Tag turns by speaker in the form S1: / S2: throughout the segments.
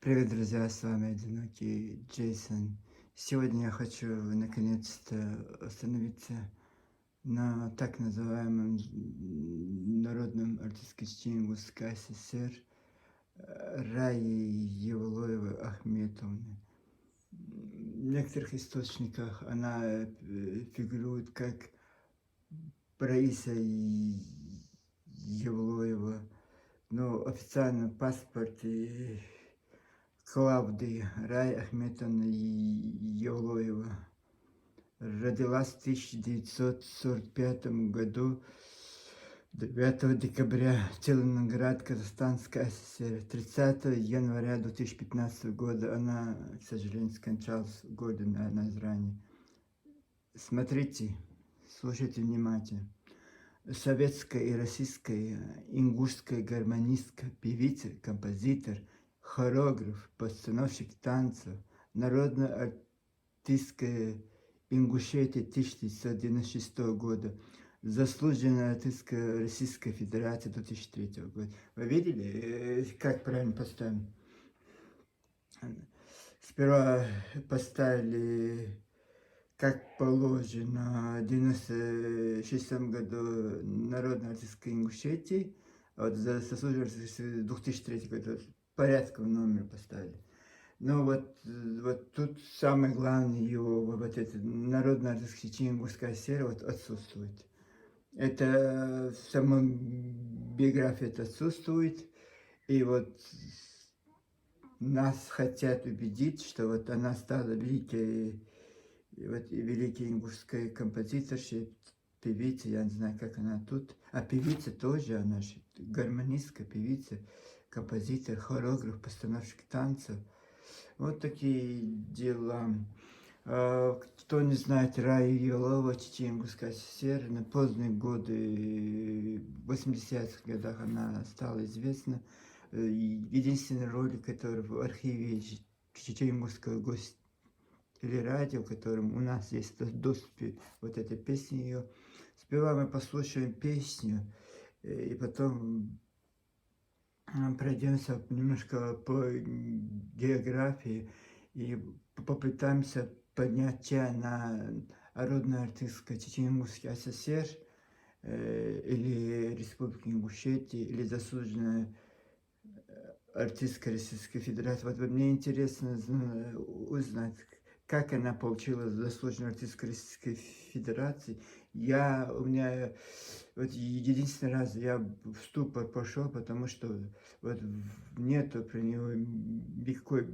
S1: Привет, друзья, с вами одинокий Джейсон. Сегодня я хочу наконец-то остановиться на так называемом народном артистском чтении Гусской СССР Раи Евлоевой Ахметовны. В некоторых источниках она фигурирует как Раиса Евлоева, но в официальном паспорте Клавдия Рая Ахметовна Евлоева. Родилась в 1945 году, 9 декабря, Целиноград, Казахстанская ССР. 30 января 2015 года она, к сожалению, скончалась в годы, наверное, ранее. Смотрите, слушайте внимательно. Советская и российская ингушская гармонистка, певица, композитор, хореограф, постановщик танцев, народная артистка Ингушетии 1996 года, заслуженная артистка Российской Федерации 2003 года. Вы видели, как правильно поставим? Сперва поставили, как положено, в 1996 году Народной артистской Ингушетии, а вот за заслуженную артистку 2003 года порядковый номер поставили. Но вот тут самое главное его, вот это народная артистская Ингушская серия вот отсутствует. Это в самом биографии это отсутствует. И вот нас хотят убедить, что вот она стала великой ингушской композиторшей, певицей, я не знаю, как она тут. А певица тоже, она же гармонистка, певица, композитор, хореограф, постановщик танцев. Вот такие дела. Кто не знает, Рая Евлоева, Чечен-Ингушская ССР, на поздние годы, в 80-х годах она стала известна. Единственный ролик, который в архиве Чечен-Ингушского телерадио, в котором у нас есть доступ, вот эта песня ее. Сперва мы послушаем песню, и потом пройдемся немножко по географии и попытаемся поднять чай на народная артистка Чечен-Ингушской ССР или Республики Ингушетии, или заслуженная артистка Российской Федерации. Вот мне интересно узнать, как она получила заслуженную артистку Российской Федерации. У меня вот единственный раз я в ступор пошел, потому что вот нету про него никакой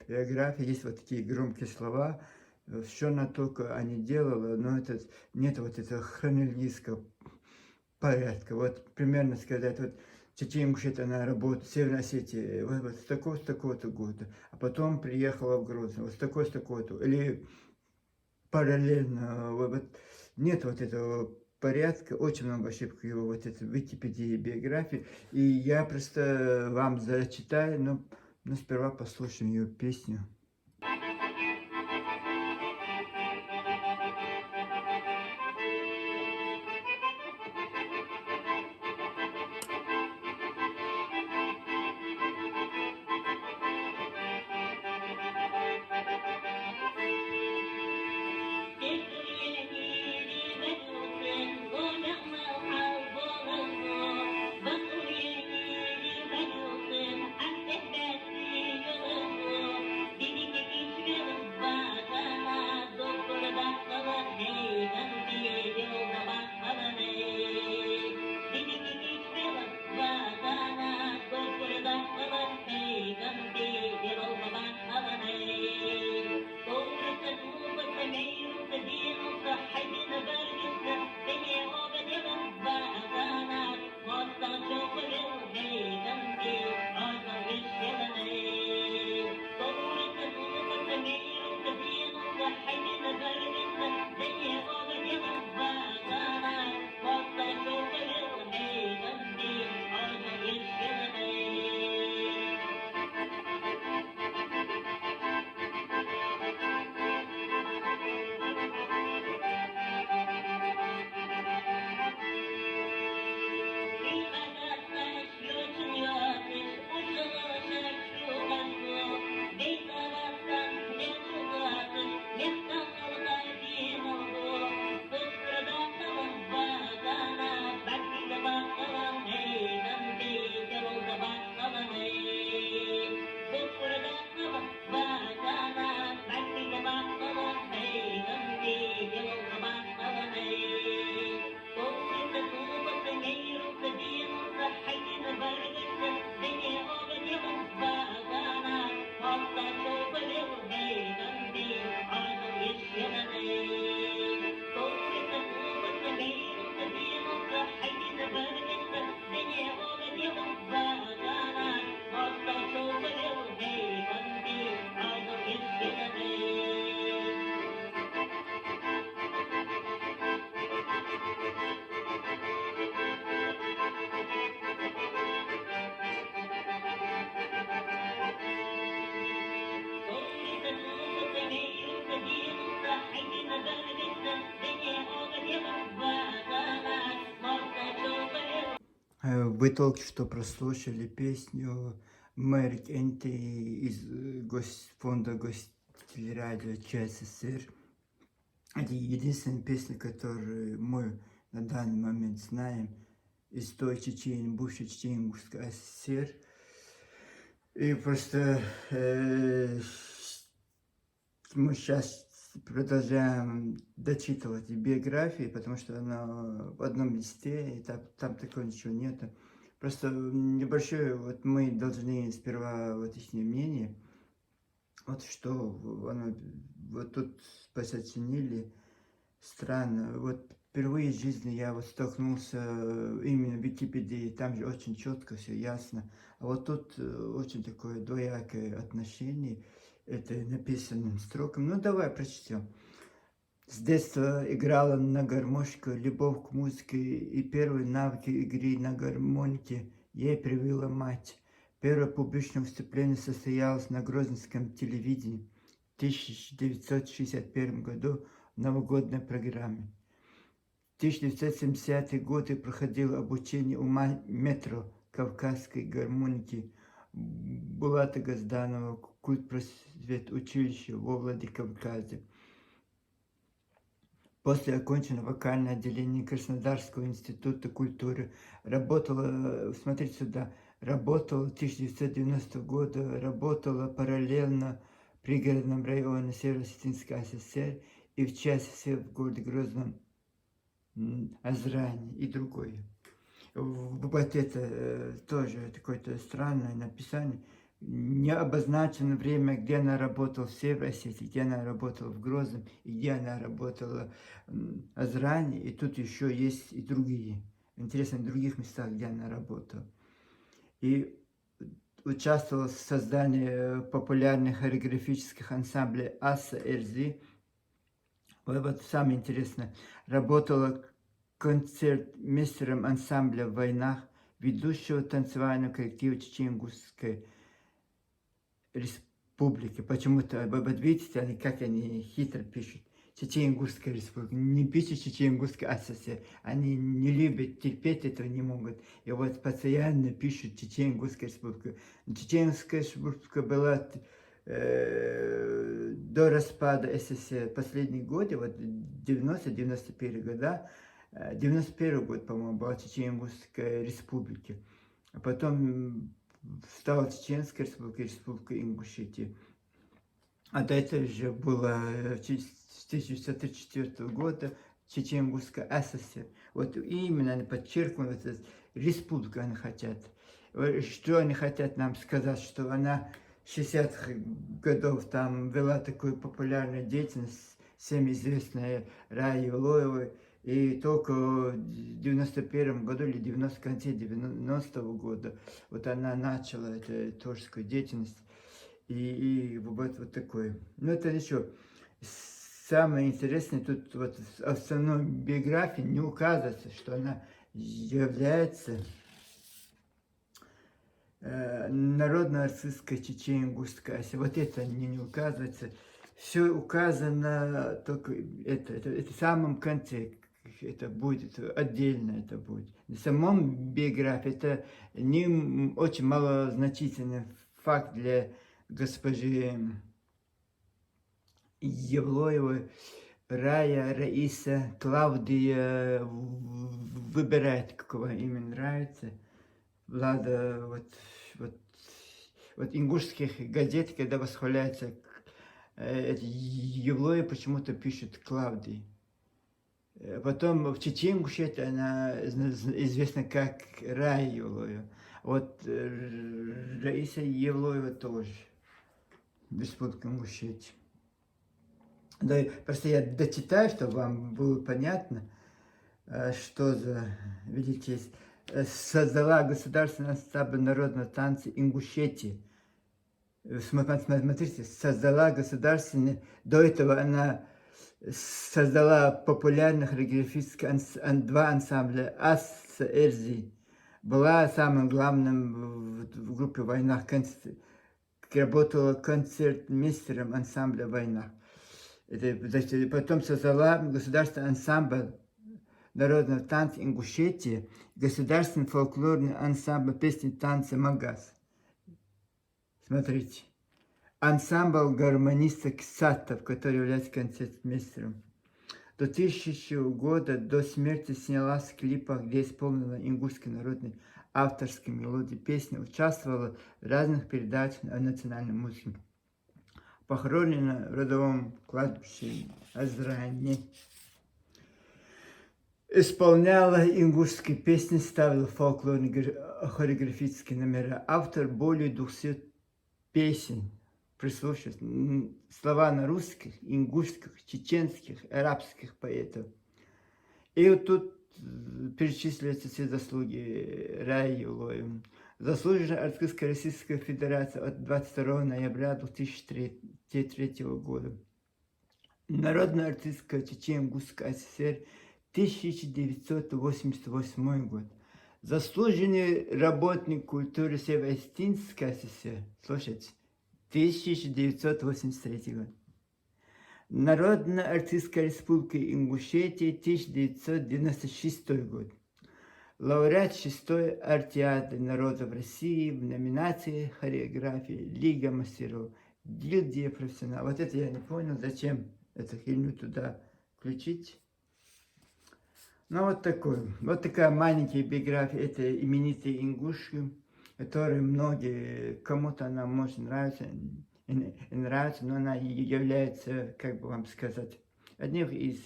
S1: биографии, есть вот такие громкие слова, что она только не делала, но нет вот этого хронологического порядка. Вот примерно сказать, вот Чечен-Ингушетия, она работает в Северной Осетии вот с такого-то года, а потом приехала в Грозный, вот с такого-то, или параллельно, нет вот этого порядка, очень много ошибок его вот это в Википедии биографии, и я просто вам зачитаю, но сперва послушаем ее песню. вы только что прослушали песню Мэрик Энти из фонда Гостелерадио ЧССР. Это единственная песня, которую мы на данный момент знаем из той Чечени, бывшей Чеченской ССР. И просто мы сейчас продолжаем дочитывать биографии, потому что она в одном листе, и там такого ничего нет. Просто небольшое, вот мы должны сперва вот их мнение, вот что оно, вот тут посочинили, странно. Вот впервые в жизни я вот столкнулся именно в Википедии, там же очень четко все ясно. А вот тут очень такое двоякое отношение, это написанным строкам. Ну, давай прочтем. С детства играла на гармошке, любовь к музыке и первые навыки игры на гармонике ей привила мать. Первое публичное выступление состоялось на Грозненском телевидении в 1961 году в новогодней программе. В 1970 годы проходило обучение у метро кавказской гармоники Булата Газданова, культпросвет училища во Владикавказе. После оконченного вокальное отделение Краснодарского института культуры работала, смотрите сюда, работала 1990 года, работала параллельно в пригородном районе Северо-Осетинской ССР и в части в городе Грозном Азране и другое. Вот это тоже какое-то странное написание. Не обозначено время, где она работала в Северо-Осетии, где она работала в Грозном, и где она работала в Азране, и тут еще есть и другие. Интересно, в других местах, где она работала. И участвовала в создании популярных хореографических ансамблей Аса Эрзи. Вот самое интересное, работала концертмейстером ансамбля в войнах, ведущего танцевального коллектива Чечено-Ингушской республики. Почему-то, вот видите, как они хитро пишут. Чечено-Ингушская республика. Не пишут Чечено-Ингушская ССР. Они не любят, терпеть этого не могут. И вот постоянно пишут Чечено-Ингушская республика. Чеченская республика была до распада СССР последние годы, вот 90-91 года, 91 год, по-моему, была Чечено-Ингушская республика. А потом стала Чеченская республика, Республика Ингушетия. А до этого же было с 1934 года Чечено-Ингушская ССР. Вот именно они подчеркивают, вот республику они хотят. Что они хотят нам сказать, что она 60-х годов там вела такую популярную деятельность, всем известная Рая Юлоева, и только в 91 году или в конце 90-го года вот она начала эту творческую деятельность. И вот такое. Но это еще самое интересное, тут вот в основной биографии не указывается, что она является народной артисткой Чечено-Ингушской Асии. Вот это не указывается. Все указано только это в самом конце. Это будет отдельно, это будет. В самом биографии это не очень малозначительный факт для госпожи Евлоевой. Рая, Раиса, Клавдия выбирает, какого имя нравится. Влада, вот ингушских газет, когда восхваляется Евлоя, почему-то пишет Клавдий. Потом в Чечено-Ингушетии она известна как Рая Евлоева. Вот Раиса Евлоева тоже в Республике Ингушетия. Да, просто я дочитаю, чтобы вам было понятно, что за великие. Создала государственный ансамбль народного танца Ингушетии. Смотрите, создала государственный, до этого она создала популярных хореографических два ансамбля Аса Эрзи. Была самым главным в группе в войнах, работала концертмейстером ансамбля в войнах. Потом создала государственный ансамбль народного танца Ингушетии, государственный фольклорный ансамбль песни танца «Магаз». Смотрите. Ансамбль гармонисток Сатов, который является концертмейстером. До 2000 года, до смерти снялась в клипах, где исполнила ингушской народной авторской мелодии песни, участвовала в разных передачах о национальной музыке. Похоронена в родовом кладбище Азрани. Исполняла ингушские песни, ставила фольклорные хореографические номера. Автор более 200 песен. Прислушиваясь, слова на русских, ингушских, чеченских, арабских поэтов. И вот тут перечисляются все заслуги Раи Юлоевой. Заслуженная артистка Российской Федерации от 22 ноября 2003 года. Народная артистка Чечено-Ингушской ССР 1988 год. Заслуженный работник культуры Северо-Остинской ССР. Слушайте. 1983 год. Народная артистка Республики Ингушетия 1996 год. Лауреат 6-й артиады народов России в номинации хореографии Лига мастеров, гильдия профессионалов. Вот это я не понял, зачем эту херню туда включить. Ну вот такая маленькая биография этой именитой ингушки, которая многие, кому-то она может нравиться, но она является, как бы вам сказать, одним из,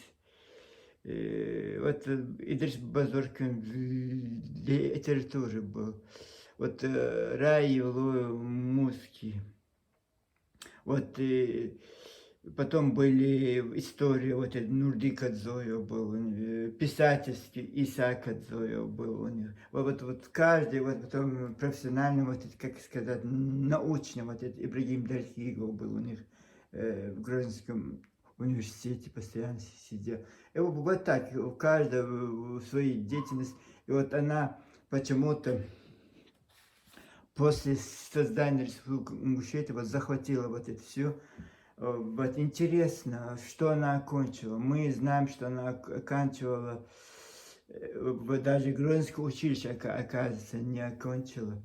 S1: вот Идрис Базоркин литературы был, вот Рай Муски, вот потом были истории, вот Нурди Кадзоев был, писательский Исаак Кадзоев был у них. Вот каждый, вот потом профессиональный, вот как сказать, научный, вот этот Ибрагим Дальхигов был у них в Грозинском университете, постоянно сидел. И вот так, у каждого своей деятельности. И вот она почему-то после создания Республики Ингушетия вот захватила вот это все. Вот интересно, что она окончила. Мы знаем, что она оканчивала, даже Грозинское училище, оказывается, не окончила.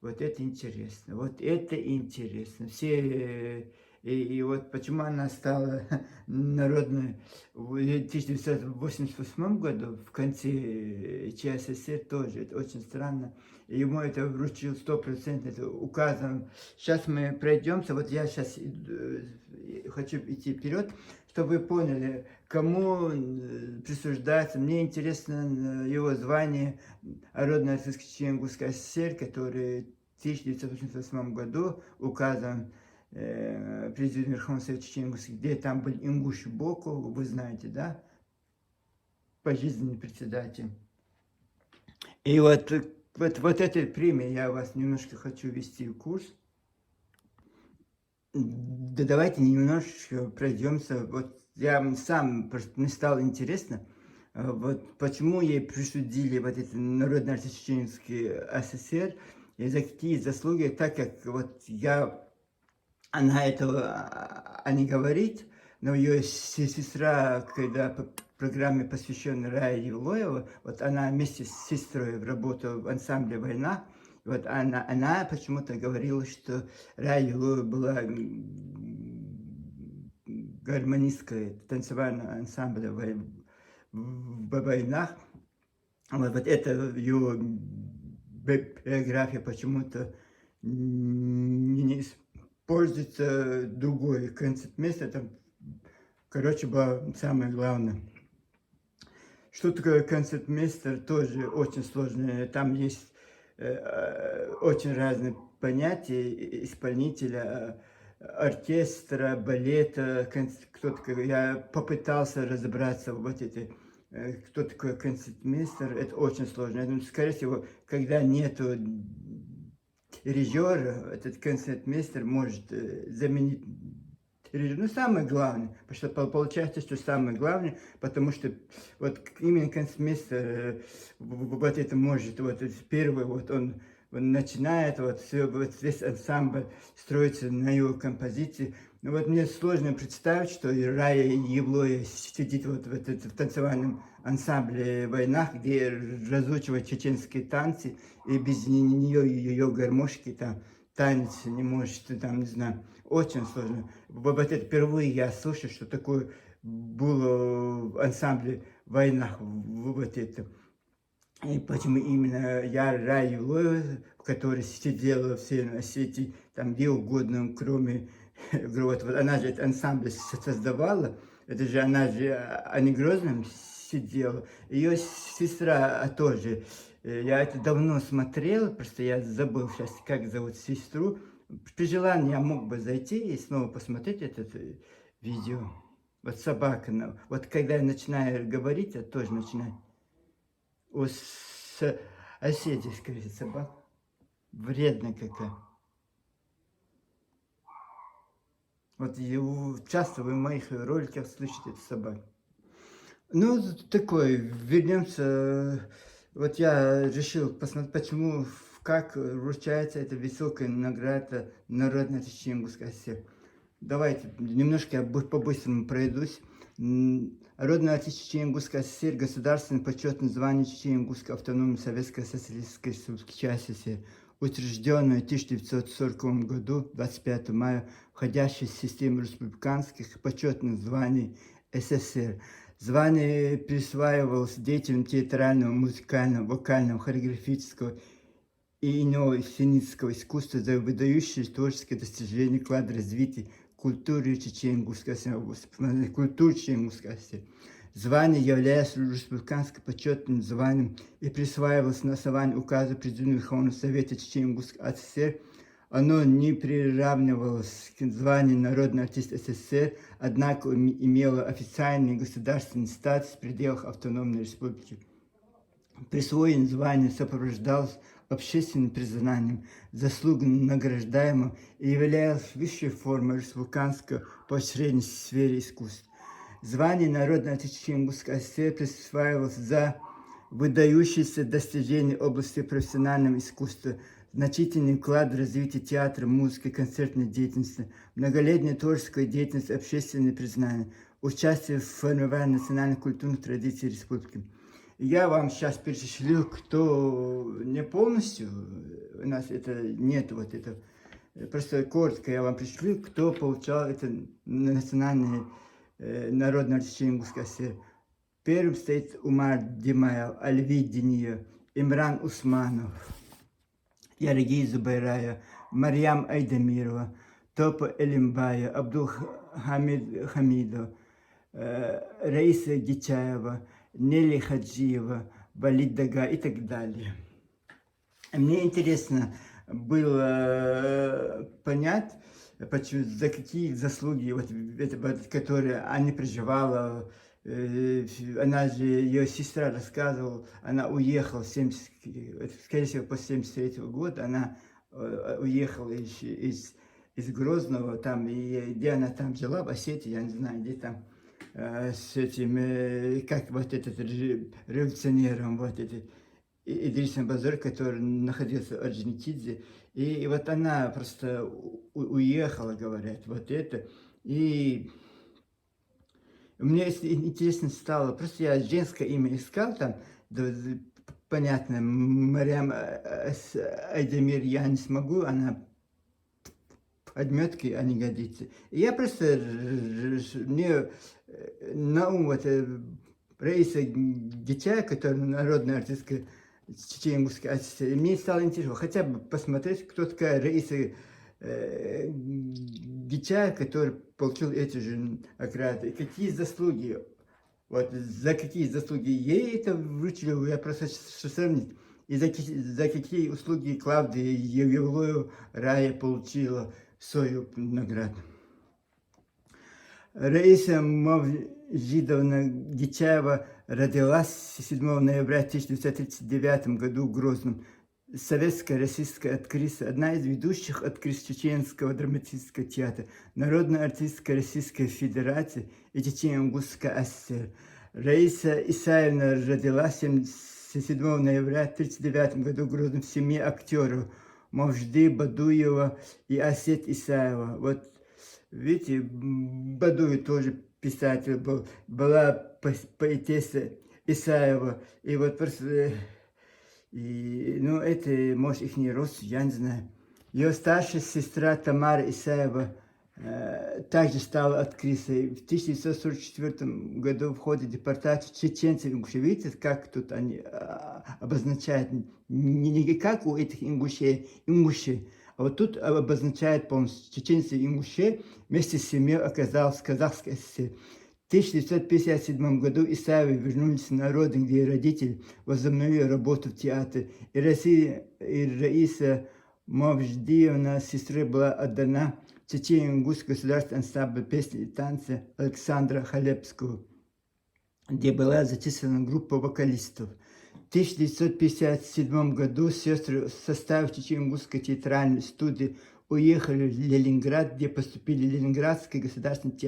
S1: Вот это интересно, вот это интересно. Все, и вот почему она стала народной в 1988 году, в конце ЧССР тоже, это очень странно. Ему это вручил 100%, это указом. Сейчас мы пройдемся, вот я сейчас хочу идти вперед, чтобы вы поняли, кому присуждается. Мне интересно его звание Народной артистки Чечено-Ингушской ССР, который в 1988 году указом президента Верховного Совета Чечено-Ингушской, где там был Ингуш Боку, вы знаете, да, пожизненный председатель. И вот этой премии я вас немножко хочу ввести в курс. Да давайте немножко пройдемся. Вот я сам просто мне стало интересно, вот почему ей присудили вот эти народные артисты Чеченской ССР, и за какие заслуги, так как вот она этого не говорит, но ее сестра, когда по программе, посвященной Рае Юлоевой, вот она вместе с сестрой работала в ансамбле «Война», вот она почему-то говорила, что Рая Юлоева была гармонисткой танцевального ансамбля в «Войнах». Вот это ее биография почему-то не используется другой концертмейстер, там, короче, было самое главное. Что такое концертмейстер, тоже очень сложно. Там есть очень разные понятия исполнителя, оркестра, балета, кто такой. Я попытался разобраться в вот этой, кто такой концертмейстер, это очень сложно. Я думаю, скорее всего, когда нету дирижера, этот концертмейстер может заменить дирижера. Ну, самое главное, потому что получается, что самое главное, потому что вот именно концертмейстер вот это может, вот первый, вот он он начинает, вот, все, вот весь ансамбль строится на его композиции. Ну вот мне сложно представить, что и Рая Евлоя сидит вот в танцевальном ансамбле «Войнах», где разучивает чеченские танцы, и без нее ее гармошки там танец не может, там, не знаю, очень сложно. Вот это впервые я слышу, что такое было в ансамбле «Войнах», вот это. И почему именно я Раю Лоев, который сидела в Северной Осетии, там где угодно, кроме вот она же этот ансамбль создавала, это же она же, а не Грозном сидела. Ее сестра тоже. Я это давно смотрел, просто я забыл сейчас, как зовут сестру. При желании я мог бы зайти и снова посмотреть это видео. Вот собака, вот когда я начинаю говорить, я тоже начинаю. Осетии, скорее, собака. Вредная какая. Вот часто вы в моих роликах слышите эту собаку. Ну, такой, вернемся. Вот я решил посмотреть, почему, как вручается эта высокая награда Народной артистической Ингушской ССР. Давайте немножко я по-быстрому пройдусь. Народная артистическая Ингушская ССР, государственное почетное звание Чечено-Ингушской автономной Советской Социалистической Республики СССР, учрежденное в 1940 году, 25 мая, входящее в систему республиканских почетных званий СССР. Звание присваивалось деятелям театрального, музыкального, вокального, хореографического и иного сценического искусства за выдающиеся творческие достижения, вклад развития культуры Чечено-Ингушской ССР. Звание является республиканским почетным званием и присваивалось на основании указа Президиума Верховного Совета Чечено-Ингушской ССР. Оно не приравнивалось к званию народный артист СССР, однако имело официальный государственный статус в пределах автономной республики. Присвоение звания сопровождалось общественным признанием, заслугами награждаемым и являлось высшей формой республиканского поощрения в сфере искусств. Звание Народной артистической Ингушской ССР присваивалось за выдающиеся достижения в области профессионального искусства, значительный вклад в развитие театра, музыки, концертной деятельности, многолетняя творческая деятельность, общественные признания, участие в формировании национальных культурных традиций республики. Я вам сейчас перечислю, кто не полностью, у нас это нет, вот это, просто коротко я вам перечислю, кто получал это национальное народное артистическое Ингушской ССР. Первым стоит Умар Димаев, Альви Динья, Имран Усманов, Ярги Зубайрая, Марьям Айдамирова, Топа Элимбая, Абдул Хамид Хамидов, Раиса Гичаева, Нелли Хаджиева, Валид Дага и так далее. Мне интересно было понять, почему, за какие заслуги, вот, которые она проживала, она же, ее сестра рассказывала, она уехала, скорее всего, после 1973 года, она уехала из Грозного, там, и где она там жила, в Осетии, я не знаю, где там, с этим, как вот этот революционером, вот этот Идрисом Базар, который находился в Орджоникидзе, и вот она просто уехала, говорят, вот это, и мне интересно стало, просто я женское имя искал там, понятно, Марьям Айдамир я не смогу, она подметки, они годится. И я просто, мне на ум вот Раиса Гичая, которая народная артистка Чечено-Ингушской ССР, мне стало интересно хотя бы посмотреть, кто такая Раиса Гичая, который получил эти же награды, и какие заслуги, вот за какие заслуги ей это вручили, я просто что сравнить, и за какие услуги Клавдия Евлоева Рая получила свою награду. Раиса Мавжидовна Гичаева родилась 7 ноября 1939 году в Грозном. Советская российская актриса, одна из ведущих актрис Чеченского драматического театра, народная артистка Российской Федерации и Чечено-Ингушской ССР. Раиса Исаевна родилась 27 ноября 1939 году в Грозном в семье актеров Мавжды Бадуева и Асет Исаева. Вот видите, Бадуев тоже писатель был, была поэтесса Исаева. И вот просто, ну это, может, их не рост, я не знаю. Ее старшая сестра Тамара Исаева также стала актрисой. В 1944 году в ходе депортации чеченцев ингушей, видите, как тут они обозначают, не как у этих ингушей, а вот тут обозначает полностью чеченцы ингушей вместе с семьей оказался в Казахской ССР. В 1957 году Исаевы вернулись на родину, где родители возобновили работу в театре. И Раиса Мавждиевна, сестры, была отдана Чечено-Ингушский государственный ансамбль песни и танца Александра Халепского, где была зачислена группа вокалистов. В 1957 году сестры в составе Чечено-Ингушской театральной студии уехали в Ленинград, где поступили в Ленинградский государственный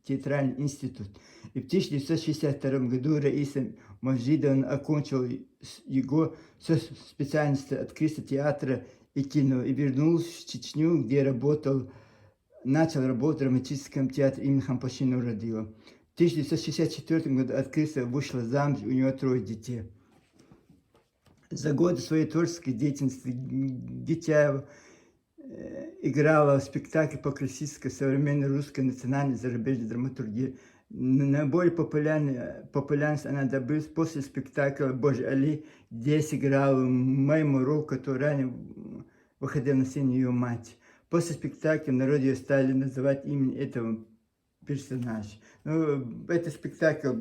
S1: театральный институт. И в 1962 году Раиса Мавждиевна окончила его со специальностью актрисы театра и кино и вернулась в Чечню, где начал работать в драматическом театре имени Хампаши Нуродила. В 1964 году актриса вышла замуж, у нее 3 детей. За годы своей творческой деятельности Гитяева играла в спектакле по классической, современной русской, национальной, зарубежной драматургии. Наиболее популярность она добилась после спектакля «Божий Али», где сыграла мою роль, которую ранее выходила на сцену ее мать. После спектакля в народе ее стали называть именем этого персонажа. Ну, этот спектакль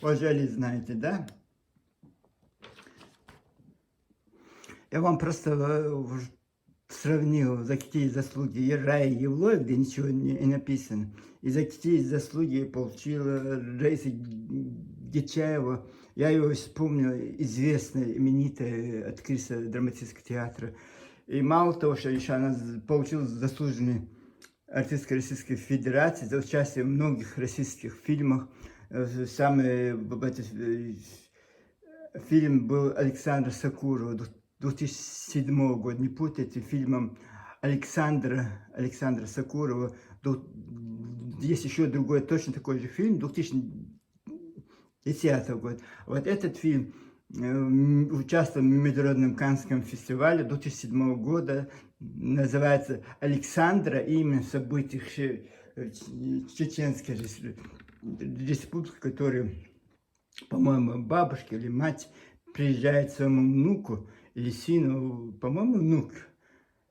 S1: «Божий Али» знаете, да? Я вам просто сравнил, за какие заслуги Рая Евлоев, где ничего не написано, и за какие заслуги получила Раиса Гитяева. Я ее вспомнил, известная, именитая актриса драматического театра. И мало того, что еще она получила заслуженный артистка Российской Федерации за участие в многих российских фильмах. Самый фильм был Александра Сакурова 2007 года, не путайте, фильмом Александра Сакурова. Есть еще другой, точно такой же фильм, 2010 года. Вот этот фильм участвовал в Международном Каннском фестивале 2007 года, называется «Александра», и именно в событиях Чеченской республики, которая, по-моему, бабушка или мать приезжает к своему внуку или сыну, по-моему, внук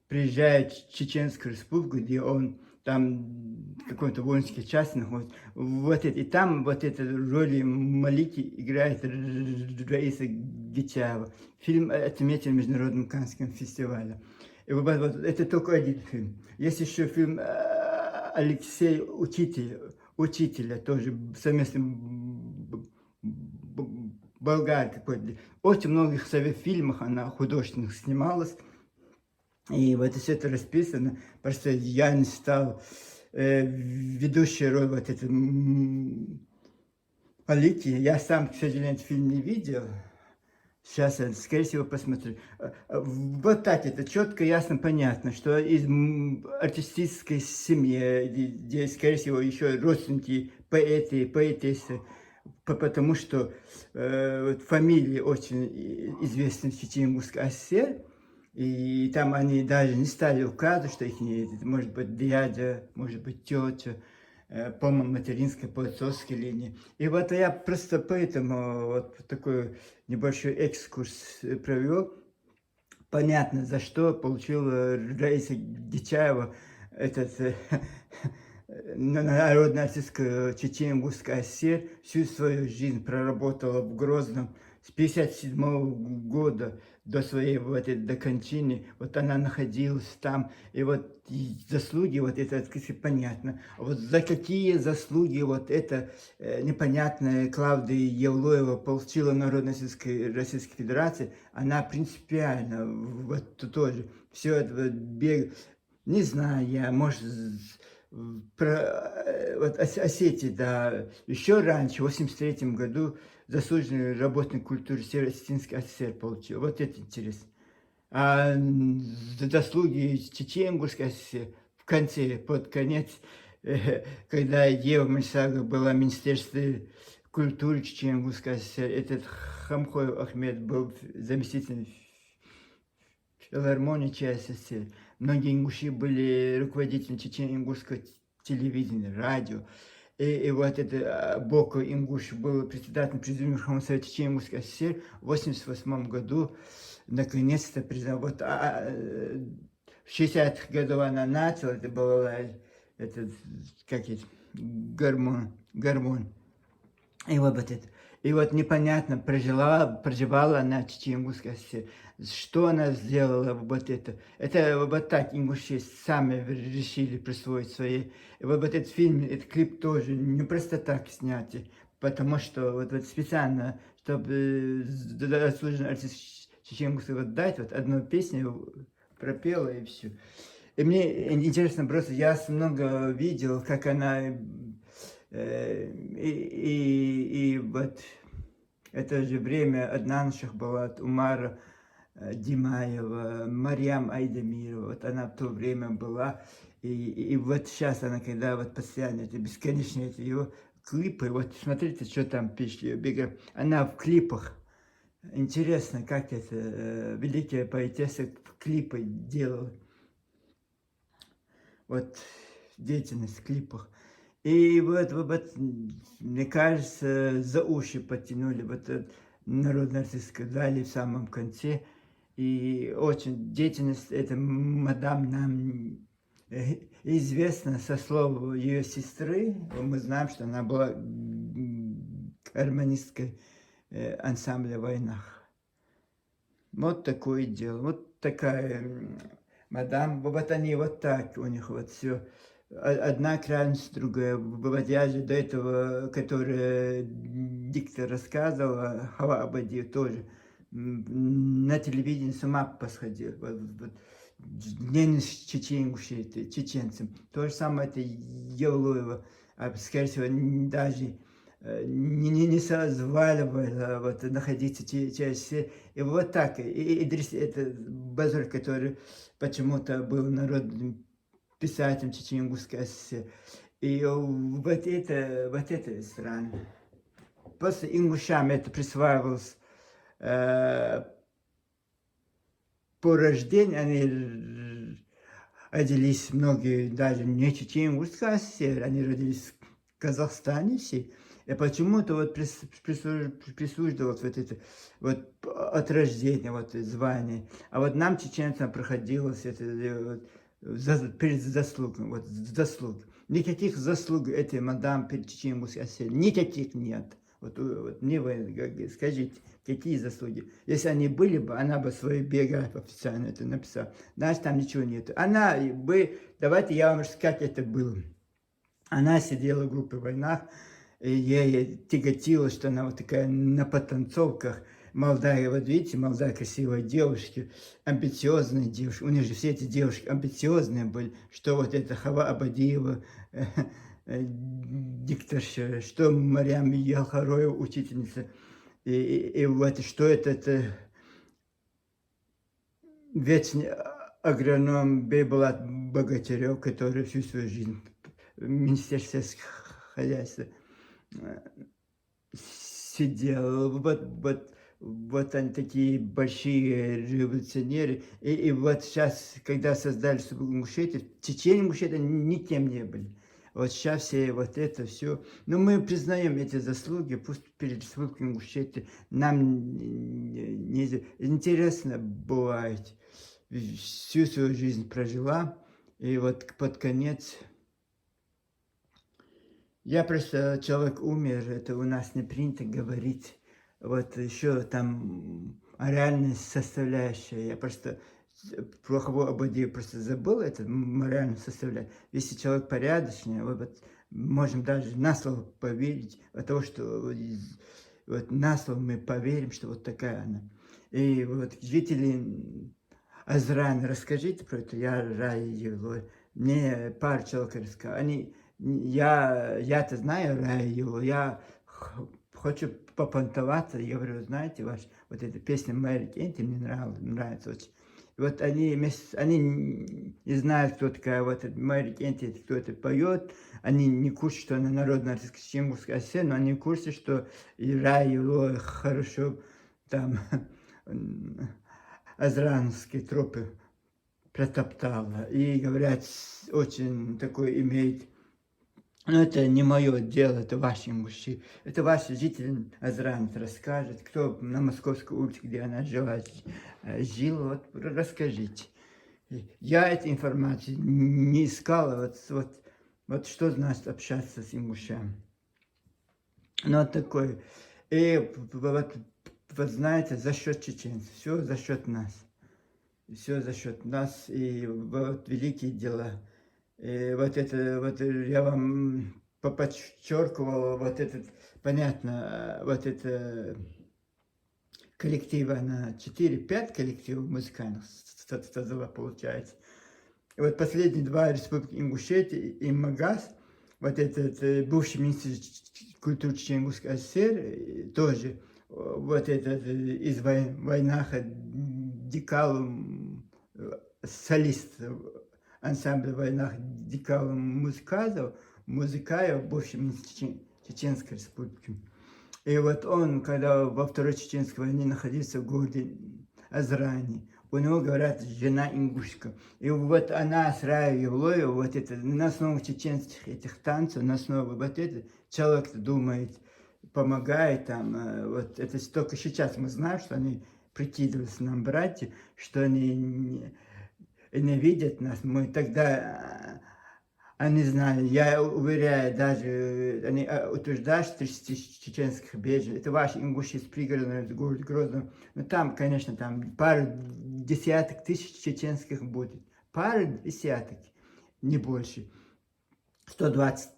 S1: приезжает в Чеченскую республику, где он там в какой-то воинской части находится. Вот это, и там вот эту роли Малики играет Раиса Гитяева. Фильм отметен в Международном Каннском фестивале. И вот это только один фильм. Есть еще фильм Алексея Учителя, тоже совместный болгар какой-то. Очень многих фильмах она художественных снималась. И вот все это расписано. Просто я не стал ведущей роль вот этой Алики. Я сам, к сожалению, этот фильм не видел. Сейчас я, скорее всего, посмотрю. Вот так это четко, ясно, понятно, что из артистической семьи, где, скорее всего, еще родственники, поэты, поэтессы, потому что фамилии очень известны в Чечено-Ингушской ССР, и там они даже не стали указывать, что их может быть дядя, может быть тетя, по материнской, по отцовской линии. И вот я просто поэтому вот такой небольшой экскурс провел. Понятно, за что получила Раиса Гитяева этот народная артистка Чечено-Ингушской ССР. Всю свою жизнь проработала в Грозном с 1957 года до своей до кончины. Вот она находилась там, и вот заслуги вот это открытие понятно. А вот за какие заслуги вот это непонятная Клавдия Евлоева получила Народной Российской Федерации, она принципиально вот тоже все это не знаю я, может, про вот Осетии, да, еще раньше, в 1983 году, заслуженный работник культуры Северо-Осетинской ССР получил. Вот это интересно. А заслуги Чечено-Ингушской ССР в конце, под конец, когда Ева Мальсага была в Министерстве культуры Чечено-Ингушской ССР, этот Хамхоев Ахмед был заместителем филармонии ЧССР. Многие ингуши были руководителями Чечено-Ингушского телевидения, радио. И вот это Боко Ингуш был председателем Президиума Верховного Совета Чечено-Ингушской ССР в 1988 году. Наконец-то признал. Вот, в 60-х годах она начала, это было, это, как это, гормон. И вот это. И вот непонятно, проживала она в Чечено-Ингушской ССР. Что она сделала, вот это. Это вот так ингуши сами решили присвоить свои. И вот этот фильм, этот клип тоже не просто так снятый, потому что вот специально, чтобы заслуженный артист Чечено-Ингушской вот дать, вот одну песню пропела и все. И мне интересно, просто я много видел, как она... И вот это же время Аднанших была, Умара Димаева, Марьям Айдамирова, вот она в то время была, и вот сейчас она, когда вот постоянно, это бесконечные это его клипы, вот смотрите, что там пишет ее Бега, она в клипах, интересно, как это великая поэтесса клипы делала, вот деятельность в клипах. И вот, мне кажется, за уши потянули, вот народный артист сказали в самом конце. И очень деятельность этой мадам нам известна со слов ее сестры. Мы знаем, что она была гармонисткой ансамбля «Войнах». Вот такое дело, вот такая мадам, вот они вот так, у них вот все. Одна крайность, другая. Вот я же до этого, который диктор рассказывал, Хава Абадиев тоже, на телевидении с ума посходил. Ненависть чеченгуши, чеченцам. То же самое это Евлоева, скорее всего, даже не созваливала вот, находиться через... И вот так. И Идрис, это Базар, который почему-то был народным писателем Чечено-Ингушской ССР. И вот это странно. Просто ингушам это присваивалось по рождению, они родились многие, даже не Чечено-Ингушской ССР, они родились в Казахстане все. И почему-то вот присуждалось вот это вот от рождения вот звание. А вот нам, чеченцам, проходилось это вот, перед заслугами, вот заслуг. Никаких заслуг этой мадам перед Чечено-Ингушской ССР, никаких нет. Вот мне вы скажите, какие заслуги? Если они были бы, она бы свою биографию официально это написала. Значит, там ничего нет. Она бы, давайте я вам расскажу, как это было. Она сидела в группе «Войнах», и ей тяготило, что она вот такая на потанцовках, молодая, вот видите, молодая красивая девушка, амбициозная девушка, у них же все эти девушки амбициозные были, что вот это Хава Абадиева, дикторша, что Марьям Ялхароева, учительница, и вот что это вечный агроном Бейбулат Богатырев, который всю свою жизнь в Министерстве сельского хозяйства сидел, вот они такие большие революционеры, и вот сейчас, когда создали Ингушетию, Чечено-Ингушетия никем не были. Вот сейчас все вот это все, но мы признаем эти заслуги, пусть перед Республикой Ингушетия нам не интересно бывает, всю свою жизнь прожила, и вот под конец... Я просто, человек умер, это у нас не принято говорить, вот еще там реальная составляющая, я просто про Хаву Абадиеву просто забыл, это моральную составляющую. Если человек порядочный, вот можем даже на слово поверить, от того, что вот на слово мы поверим, что вот такая она. И вот жители Азрана, расскажите про это, я Рая, мне пару человек рассказал, они... Я-то знаю Раю, я хочу попонтоваться. Я говорю, знаете, вот эта песня Мэри Кенти мне нравится очень. И вот они не знают, кто такая вот эта Мэри Кенти, кто это поет. Они не в курсе, что она народная артистка Ченгузской ССР, но они в курсе, что и Рай его хорошо там азрановские тропы протоптала. И, говорят, очень такой имеет. Но это не мое дело, это ваши мужчины. Это ваши жители Азранец расскажет, кто на Московской улице, где она жил, вот расскажите. Я этой информации не искала, вот что значит общаться с ингушами. Ну, вот такой. И вот знаете, за счет чеченцев, все за счет нас. Все за счет нас, и вот великие дела. И вот это, вот я вам подчеркивал, вот этот, понятно, вот это коллектива на 4-5 коллективов музыкальных создала, получается. И вот последние два республики Ингушетия и Магаз, вот этот бывший министр культуры Чечен-Ингушской ССР, тоже вот этот из Войнаха Дикал, солист ансамбля Войнах Дикал Музыкаев, бывший министр Чеченской республики. И вот он, когда во Второй Чеченской войне находился в городе Азрани, у него, говорят, жена ингушка. И вот она с Раей Евлоевой, вот это, на основе чеченских этих танцев, на основе вот это, человек думает, помогает там, вот это только сейчас мы знаем, что они прикидываются нам, братья, что они ненавидят нас. Мы тогда, они знали, я уверяю, даже они утверждают, что 30 тысяч чеченских беженцев, это ваши ингуши из пригорода города Грозного, но там, конечно, там пару десяток тысяч чеченских будет, пару десяток, не больше, 120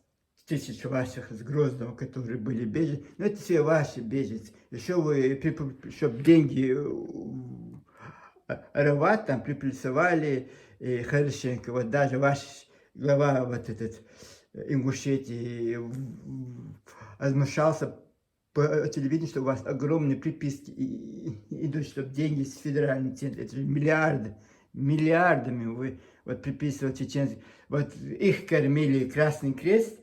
S1: тысяч ваших из Грозного, которые были беженцы, но это все ваши беженцы. Еще вы, чтобы деньги рвать, там приплюсовали Хорошенко, вот даже ваш глава вот этот Ингушетии возмущался по телевидению, что у вас огромные приписки идут, чтобы деньги с федерального центра, это же миллиардами вы вот приписывали чеченцам. Вот их кормили Красный Крест,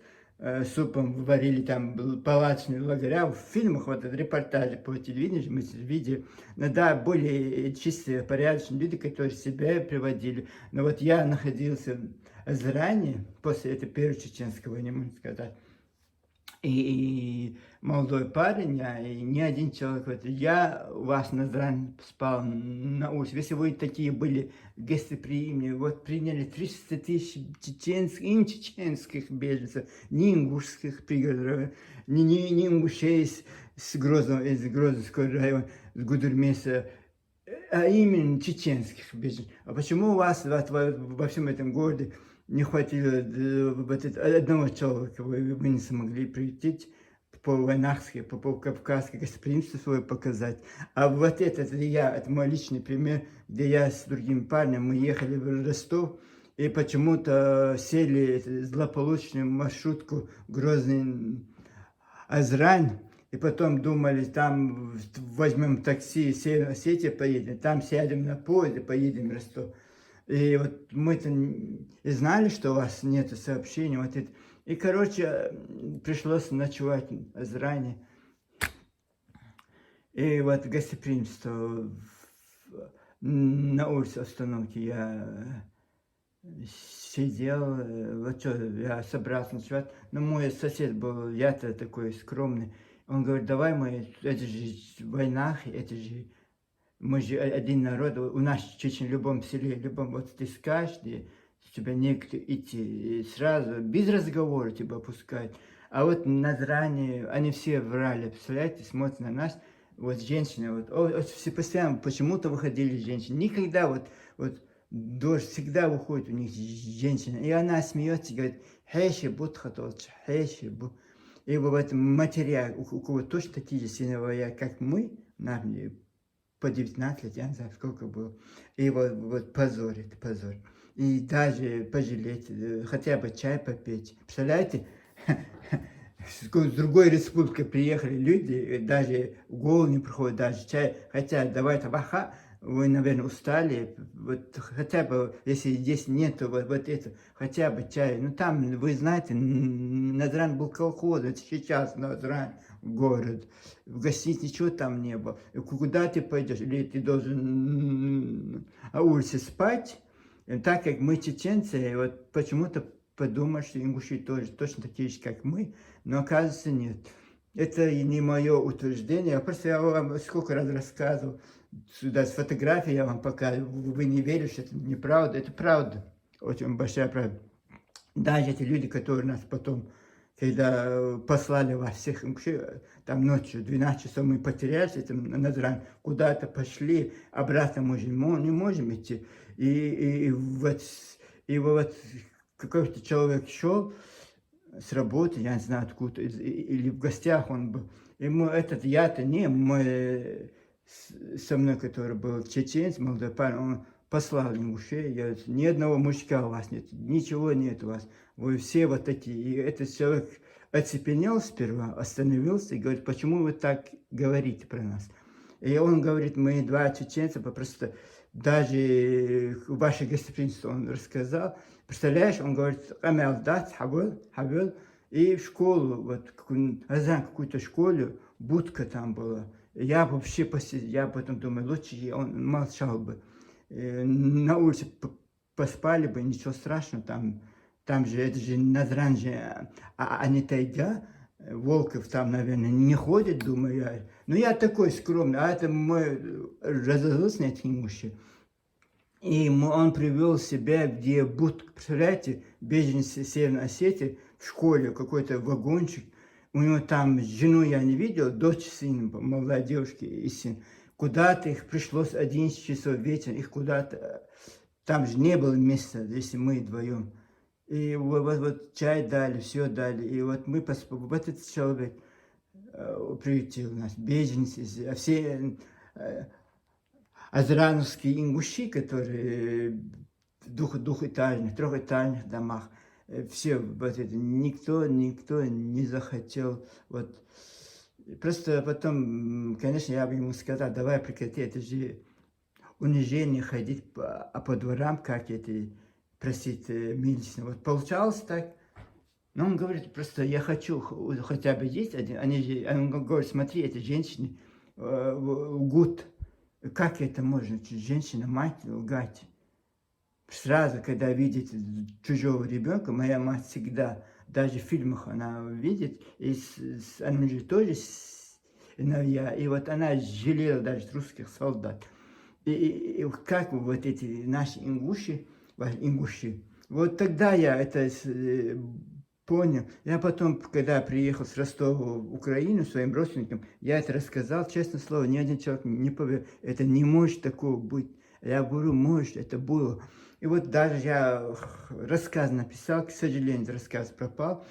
S1: супом варили там палаточные лагеря. В фильмах, вот репортажи по телевидению, мы видели, но да, более чистые, порядочные люди, которые себя приводили. Но вот я находился заранее, после этой первой чеченской войны, можно сказать, и молодой парень, и ни один человек, вот, я у вас на Зране спал на улице, если вы такие были гостеприимные, вот приняли 300 тысяч чеченских беженцев, не ингушских пригородов, не ингушей из Грозного района, с Гудермеса, а именно чеченских беженцев. А почему у вас вот, во всем этом городе не хватило вот одного человека, вы не смогли прийти по войнахски, по кавказски гостеприимство свое показать. А вот это мой личный пример, где я с другим парнем, мы ехали в Ростов, и почему-то сели злополучную маршрутку Грозный Азрань, и потом думали, там возьмем такси, Северная Осетия поедем, там сядем на поезд и поедем в Ростов. И вот мы-то и знали, что у вас нет сообщений. Вот это. И, короче, пришлось ночевать заранее. И вот гостеприимство на улице остановки я сидел, вот что, я собрался ночевать. Но мой сосед был, я-то такой скромный. Он говорит, давай мы, это же война, это же... Мы же один народ, у нас в Чечне, в любом селе, любом, вот ты скажешь, где тебя некто идти, и сразу, без разговора тебя пускают. А вот на Зране, они все врали, представляете, смотрят на нас, вот женщины, вот все постоянно почему-то выходили женщины. Никогда вот дождь всегда выходит у них женщина, и она смеется, говорит, хэши бут хатолч, хэши бут. И вот матеря, у кого точно такие же сыновья, как мы, нам по 19 лет, я не знаю, сколько было. И вот позор, это позор. И даже пожалеть, хотя бы чай попить. Представляете, с другой республики приехали люди, даже в голову не приходит даже чай, хотя давайте ваха, вы, наверное, устали, вот хотя бы, если здесь нету вот это, хотя бы чай, ну там, вы знаете, Назрань был колхоз, это сейчас Назрань город, в гостинице ничего там не было, и куда ты пойдешь, или ты должен на улице спать, так как мы чеченцы, вот почему-то подумать, что ингуши тоже точно такие же, как мы, но оказывается нет. Это и не мое утверждение, просто я вам сколько раз рассказывал, сюда с фотографией я вам показываю, вы не верите, что это неправда, это правда, очень большая правда. Даже эти люди, которые нас потом, когда послали вас всех, там ночью, 12 часов мы потерялись, этим Назрань, куда-то пошли, обратно мы же не можем идти. И вот какой-то человек шел с работы, я не знаю откуда, или в гостях он был. Ему этот, я-то не, мой со мной, который был чеченец, молодой парень, он послал ему шею, я, ни одного мужика у вас нет, ничего нет у вас, вы все вот такие. И этот человек оцепенел сперва, остановился и говорит, почему вы так говорите про нас? И он говорит, мы два чеченца, просто даже ваше гостеприимство он рассказал. Представляешь, он говорит, хабыл, и в школу, вот, какую-то школу, будка там была. Я вообще я потом думаю, лучше он молчал бы. На улице поспали бы, ничего страшного, там же, это же Назрань же, а не тайга, Волков там, наверное, не ходит, думаю я. Но я такой скромный, а это мой разозлился на этих имущих. И он привел себя, где будка, представляете, беженец Северной Осетии, в школе какой-то вагончик. У него там жену я не видел, дочь, сын, молодая девушка и сын. Куда-то их пришлось 11 часов вечера, их куда-то, там же не было места, если мы вдвоем. И вот чай дали, все дали. И вот мы, вот этот человек приютил нас, беженцы, а все азрановские ингуши, которые в двухэтажных, трехэтажных домах, все вот это, никто не захотел, вот. Просто потом, конечно, я бы ему сказал, давай прекрати, это же унижение ходить по дворам, как это, просить милостыню. Вот получалось так. Но он говорит, просто я хочу хотя бы есть один. Он говорит, смотри, эти женщины лгут. Как это можно, женщина, мать лгать? Сразу, когда видит чужого ребенка, моя мать всегда, даже в фильмах она видит, и она же тоже сыновья, и вот она жалела даже русских солдат. И как вот эти наши ингуши, вот тогда я это понял. Я потом, когда приехал с Ростова в Украину своим родственникам, я это рассказал, честное слово, ни один человек не поверил, это не может такого быть. Я говорю, может, это было. И вот даже я рассказ написал, к сожалению, рассказ пропал.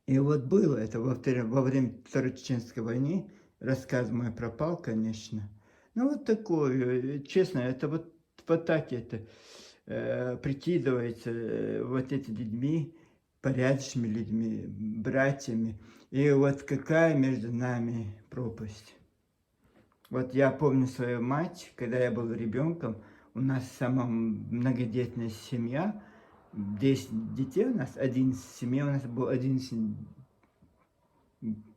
S1: И вот было это во время Второй Чеченской войны, рассказ мой пропал, конечно. Ну вот такое, честно, это вот так это прикидывается вот эти людьми, порядочными людьми, братьями. И вот какая между нами пропасть. Вот я помню свою мать, когда я был ребенком, у нас самая многодетная семья, 10 детей у нас, 11 семей, у нас было 11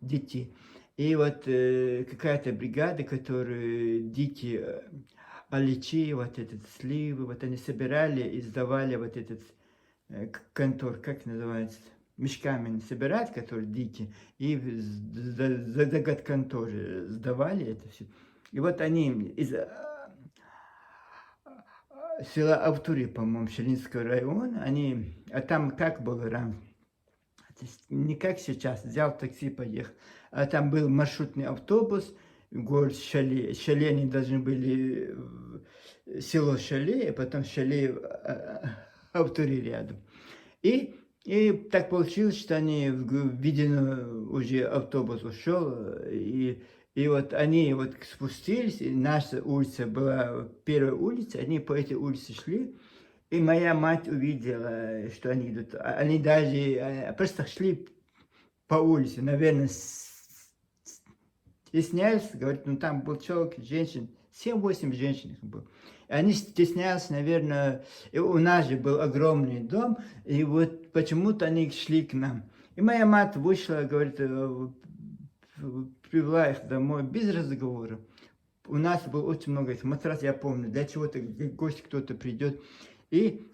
S1: детей. И вот какая-то бригада, которые дети аличи, вот этот сливы, вот они собирали и сдавали вот этот контор, как называется, мешками собирать, которые дикие, и за годкан тоже сдавали это все. И вот они из села Автури, по-моему, Челнинского района, они, а там как было раньше, не как сейчас, взял такси, поехал, а там был маршрутный автобус, город Шале, Шале они должны были, село Шале, а потом Шале Автури рядом. И так получилось, что они, видно, уже автобус ушел, и вот они вот спустились, и наша улица была первая улица, они по этой улице шли, и моя мать увидела, что они идут. Они даже просто шли по улице, наверное, стеснялись, говорит, ну там был человек, женщин, 7-8 женщин их было. И они стеснялись, наверное, и у нас же был огромный дом, и вот почему-то они шли к нам. И моя мать вышла, говорит, привела их домой без разговора. У нас было очень много этих матрасов, я помню, для чего-то гость кто-то придет. И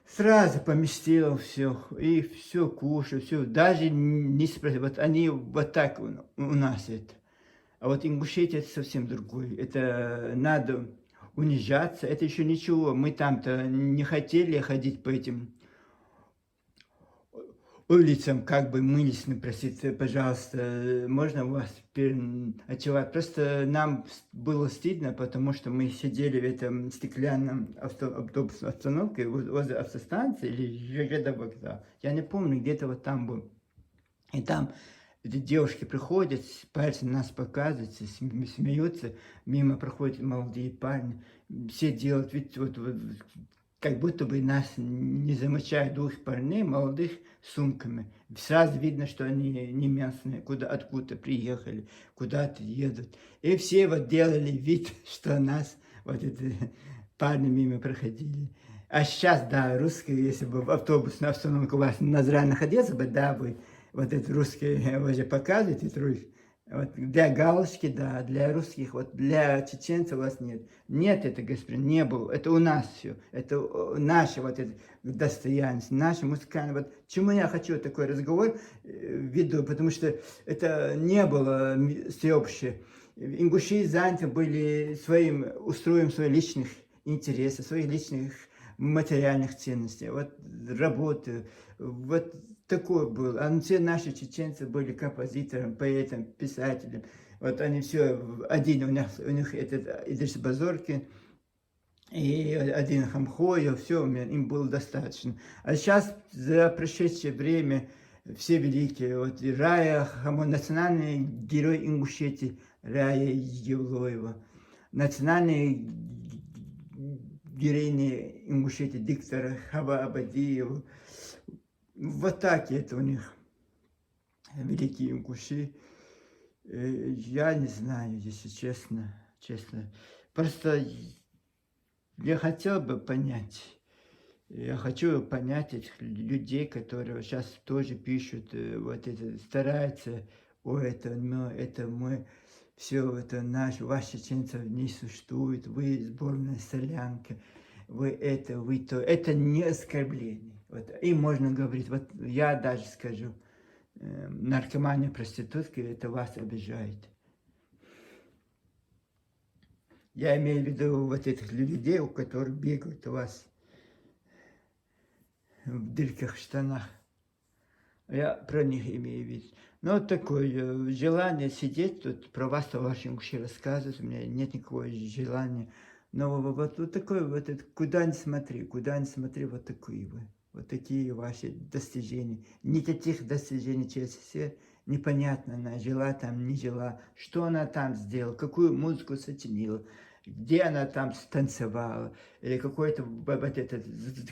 S1: сразу поместила все, и все кушаю, все, даже не спросила. Вот они вот так у нас это. А вот Ингушетия это совсем другое. Это надо унижаться, это еще ничего. Мы там-то не хотели ходить по этим улицам, как бы мылись, просить, пожалуйста, можно у вас переночевать. Просто нам было стыдно, потому что мы сидели в этом стеклянном автобусной остановке возле автостанции или ЖЖ вокзала. Я не помню, где-то вот там был. И там эти девушки приходят, пальцем на нас показывают, смеются, мимо проходят молодые парни, все делают вид, вот, как будто бы нас не замечают, двух парней, молодых, с сумками. Сразу видно, что они не местные, откуда приехали, куда-то едут. И все вот делали вид, что нас, вот эти парни мимо проходили. А сейчас, да, русские, если бы в автобус на остановке у вас Назрань находился бы, да, вы вот эти русские уже показываете, вот для галочки, да, для русских, вот для чеченцев у вас нет. Нет, это, господин, не было. Это у нас все. Это наше вот это достояние, наше музыкальное. Вот чему я хочу такой разговор веду, потому что это не было всеобщее. Ингуши заняты были своим устроем своих личных интересов, своих личных материальных ценностей, вот работы, вот такое было. А все наши чеченцы были композитором, поэтом, писателем. Вот они все, один у них этот Идрис Базоркин, и один Хамхоев, все, им было достаточно. А сейчас, за прошедшее время, все великие, вот и Рая Хамон, национальный герой Ингушетии, Рая Евлоева, национальный героини Ингушетии, диктора Хаба Абадиева. Вот так это у них великие ингуши. Я не знаю, если честно. Просто я хотел бы понять, я хочу понять этих людей, которые сейчас тоже пишут, вот это, стараются, это мы, все это наш, ваши чеченцев не существует, вы сборная солянка, вы то. Это не оскорбление. Вот, им можно говорить, вот я даже скажу, наркомания, проститутки, это вас обижает. Я имею в виду вот этих людей, у которых бегают у вас в дырках в штанах. Я про них имею в виду. Но вот такое желание сидеть тут, про вас, о вашем Ингуши рассказывать, у меня нет никакого желания. Но вот такое, вот это, куда ни смотри, вот такие вы. Вот такие ваши достижения. Никаких достижений через все. Непонятно, она жила там, не жила. Что она там сделала, какую музыку сочинила, где она там станцевала. Или какой-то, вот это,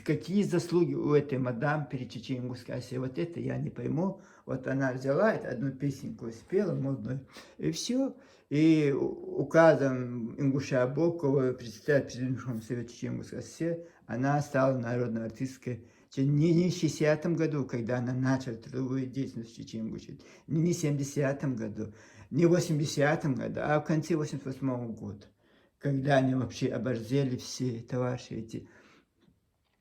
S1: какие заслуги у этой мадам перед Чеченгурской Осетией. Вот это я не пойму. Вот она взяла одну песенку, спела модную, и все. И указом Ингуша Бокова, председатель Верховного Совета Чеченгурской Осетии, она стала народной артисткой. Не в 60-м году, когда она начала трудовую деятельность в Чеченгурии, не в 70-м году, не в 80-м году, а в конце 88-го года, когда они вообще оборзели все товарищи эти,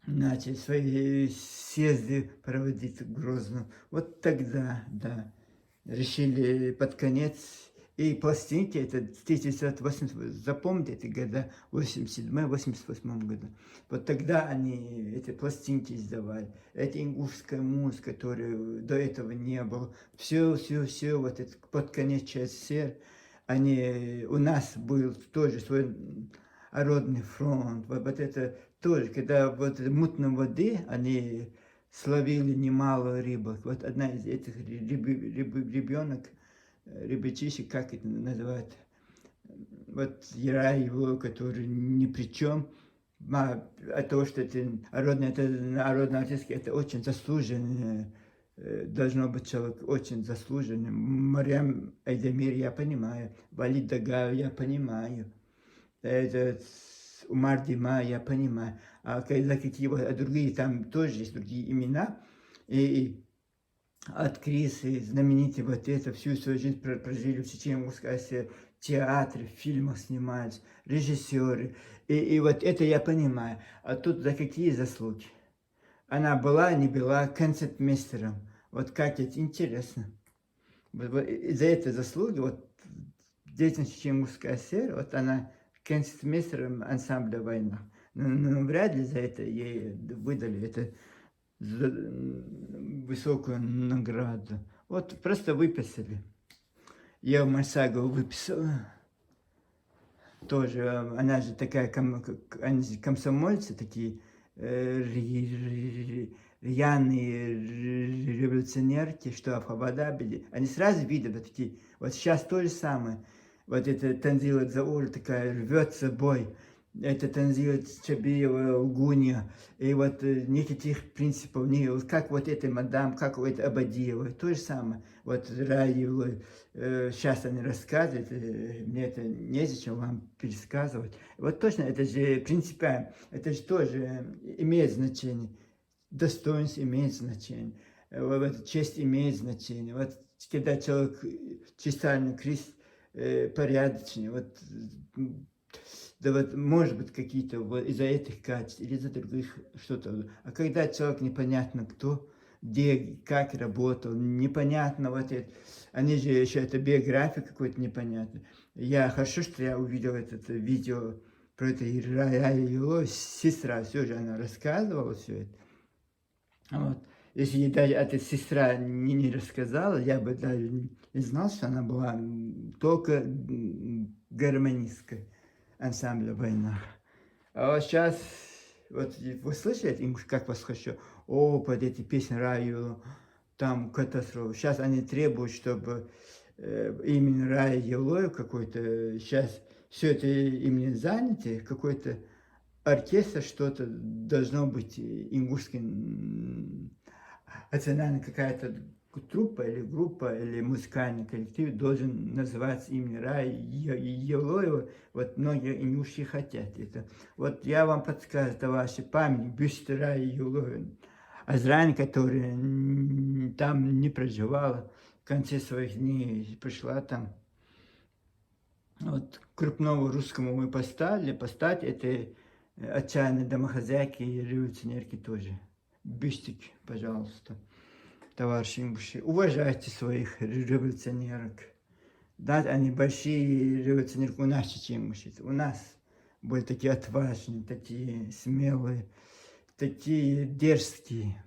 S1: начали свои съезды проводить в Грозном. Вот тогда, да, решили под конец. И пластинки, это 1980, запомните эти года, 87-88 году. Вот тогда они эти пластинки издавали. Это ингушская музыка, которой до этого не было. Все, вот это под конец ЧССР. У нас был тоже свой народный фронт. Вот это тоже, когда вот мутной воды они словили немало рыбок. Вот одна из этих ребенок, ребятишек, как это называют, вот Яра его, который ни при чем, то, что это народный артист, это очень заслуженный должно быть человек очень заслуженным. Марьям Айдамир я понимаю, Валид Дагав я понимаю, этот Умар Дима я понимаю. А когда какие-то другие, там тоже есть другие имена, и актрисы, знаменитые, вот это, всю свою жизнь прожили в Чеченской Ассии, театре, в фильмах снимались, режиссеры. И вот это я понимаю. А тут за какие заслуги? Она была, не была концертмейстером. Вот как это интересно. И за это заслуги, вот деятельность Чеченской Ассии, вот она концертмейстером ансамбля «Война». Но вряд ли за это ей выдали это высокую награду. Вот просто выписали. Я в Марсагову выписала. Тоже, она же такая, они же комсомольцы такие, рьяные революционерки, что Афабада были. Они сразу видят вот такие. Вот сейчас то же самое. Вот это Танзила Заур такая рвется бой. Это Танзила Чабиева, Угунья. И вот никаких принципов, не, вот как вот этой мадам, как у этой Абадиева. То же самое. Вот Раевлой. Сейчас они рассказывают, мне это незачем вам пересказывать. Вот точно, это же принципиально, это же тоже имеет значение. Достоинство имеет значение, вот, честь имеет значение. Вот когда человек чистальный, крест, порядочный, вот, да вот, может быть, какие-то вот из-за этих качеств или из-за других что-то. А когда человек непонятно кто, где, как работал, непонятно вот это. Они же еще, это биография какой-то непонятная. Я, хорошо, что я увидел это видео про это его сестра, все же она рассказывала все это. Вот. Если даже эта сестра не рассказала, я бы даже не знал, что она была только гармонисткой ансамбля «Война». А вот сейчас, вот вы слышите, как вас хочу, о, под эти песни Раю, там катастрофа. Сейчас они требуют, чтобы именно Рая Елоев какой-то, сейчас все это именно заняты, какой-то оркестр, что-то должно быть ингушский, национальная какая-то труппа или группа или музыкальный коллектив должен называться именно Рая Елоева. Вот многие ингуши хотят это. Вот я вам подсказываю, это ваши память, бюст Рая Елоева. Азрань, которая там не проживала, в конце своих дней пришла там. Вот крупному русскому мы поставить это отчаянные домохозяйки и революционерки тоже. Бюстик, пожалуйста, товарищи ингуши. Уважайте своих революционерок. Да, они большие революционерки у нас, чеченцы. У нас были такие отважные, такие смелые, такие дерзкие.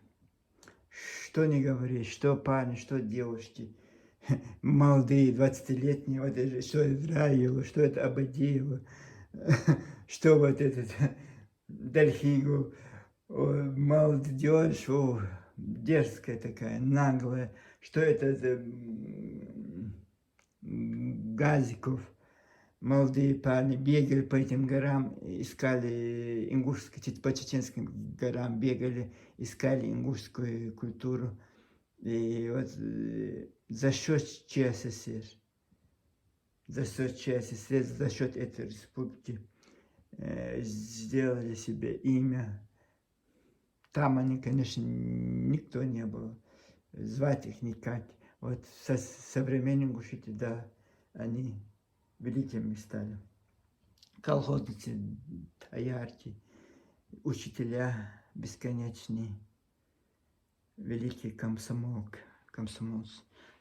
S1: Что не говори, что парни, что девушки. Молодые, 20-летние, вот это, что это Раева, что это Абадиева, что вот этот Дальхигу, молодежь, дерзкая такая, наглая, что это за Газиков, молодые парни бегали по этим горам, искали ингушскую, по чеченским горам бегали, искали ингушскую культуру. И вот за счет ЧССР, за счет этой республики сделали себе имя. Там они, конечно, никто не был, звать их никак. Вот современные ингуши, да, они великими стали. Колхозницы, аярки, учителя бесконечные, великие комсомолцы.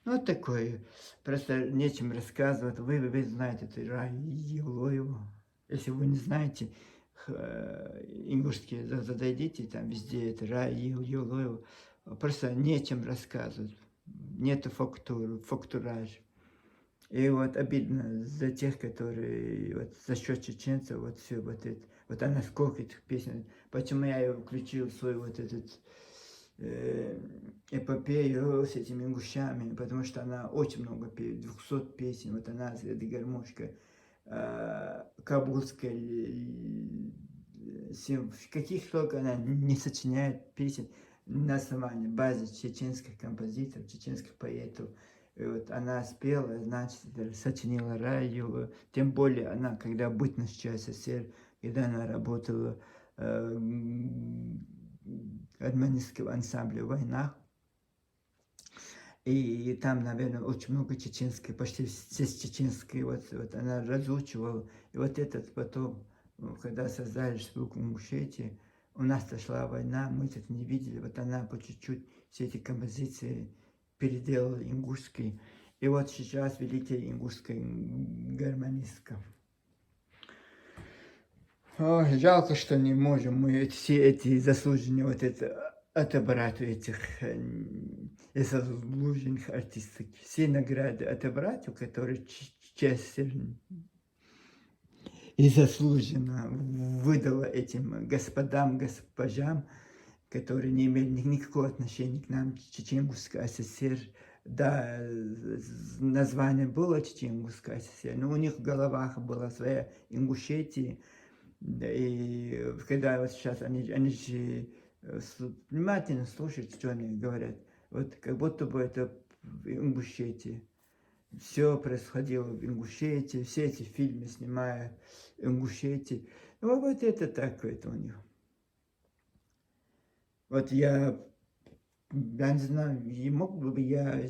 S1: Ну, вот такое. Просто нечем рассказывать. Вы знаете, это Рая Елоева. Если вы не знаете, ингушские, задойдите, там везде это Рая Елоева. Просто нечем рассказывать. Нету фактуража. И вот обидно за тех, которые вот за счет чеченцев вот все вот это. Вот она сколько этих песен. Почему я ее включил в свой вот этот эпопею с этими ингушами, потому что она очень много пеет, 200 песен, вот она с этой гармошкой, кабульская, каких только она не сочиняет песен, на основании базы чеченских композиторов, чеченских поэтов. И вот она спела, значит, сочинила радио. Тем более она, когда бытность СССР, когда она работала армянском ансамбле в войнах, и там, наверное, очень много чеченской, почти все чеченской, вот она разучивала. И вот этот потом, когда создали республику Ингушетии, у нас шла война, мы это не видели, вот она по чуть-чуть все эти композиции переделала ингушские. И вот сейчас великая ингушская гармонистка. Ой, жалко, что не можем мы все эти заслуженные вот это отобрать у этих заслуженных артистов. Все награды отобрать, у которых честно и заслуженно выдала этим господам, госпожам, которые не имели никакого отношения к нам, Чечен-Ингушской ССР. Да, название было Чечен-Ингушская ССР, но у них в головах была своя Ингушетия. И когда вот сейчас они же внимательно слушают, что они говорят, вот как будто бы это в Ингушетии. Все происходило в Ингушетии, все эти фильмы снимают в Ингушетии. Ну, вот это так это у них. Вот я не знаю, и мог бы я,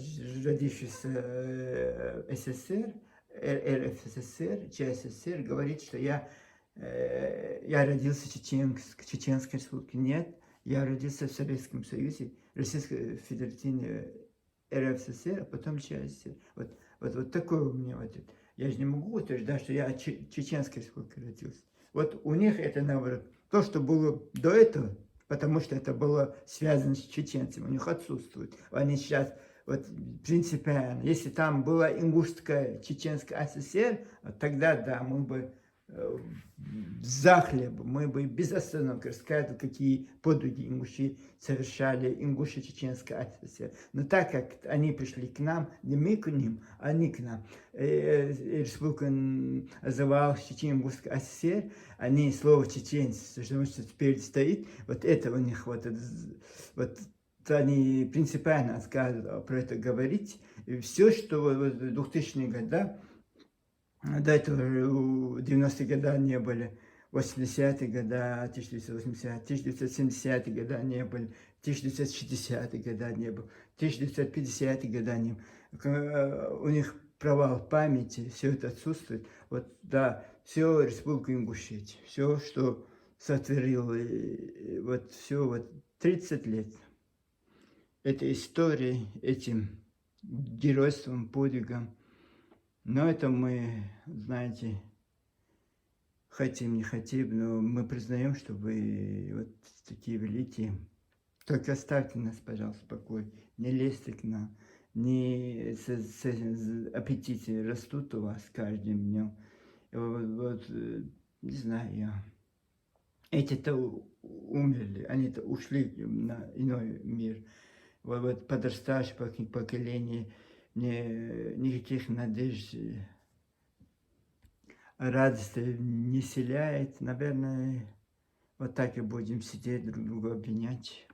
S1: родившийся СССР, РСФСР, ЧССР, говорить, что я родился в Чеченской республике. Нет, я родился в Советском Союзе, Российской Федеративной РСФСР, а потом ЧССР. Вот такое у меня вот это. Я же не могу утверждать, что я в Чеченской республике родился. Вот у них это наоборот. То, что было до этого, потому что это было связано с чеченцами, у них отсутствует. Они сейчас вот принципиально. Если там была Ингушская, Чеченская ССР, тогда да, мы бы захлеб, мы бы без остановки рассказывали, какие подвиги ингуши совершали, ингуши Чеченской ССР. Но так как они пришли к нам, не мы к ним, а они к нам, республика называлась Чечен-Ингушская ССР, они слово чеченцы, что теперь стоит, вот это у них, вот они принципиально отказывают про это говорить. И все, что в 2000-е годы, до этого в 90-е годы не были, 80-е годы, 1980-е, 1970-е годы не были, 1960-е годы не было, 1950-е годы не было. У них провал памяти, все это отсутствует. Вот да, все Республика Ингушетия, все, что сотворило, вот все, вот 30 лет. Это история этим геройством, подвигом. Но это мы, знаете, хотим, не хотим, но мы признаем, что вы вот такие великие. Только оставьте нас, пожалуйста, в покое. Не лезьте к нам. Не аппетиты растут у вас каждым днем. Не знаю я. Эти-то умерли, они-то ушли на иной мир. Вот подрастающее поколение никаких надежд, радости не вселяет. Наверное, вот так и будем сидеть, друг друга обвинять.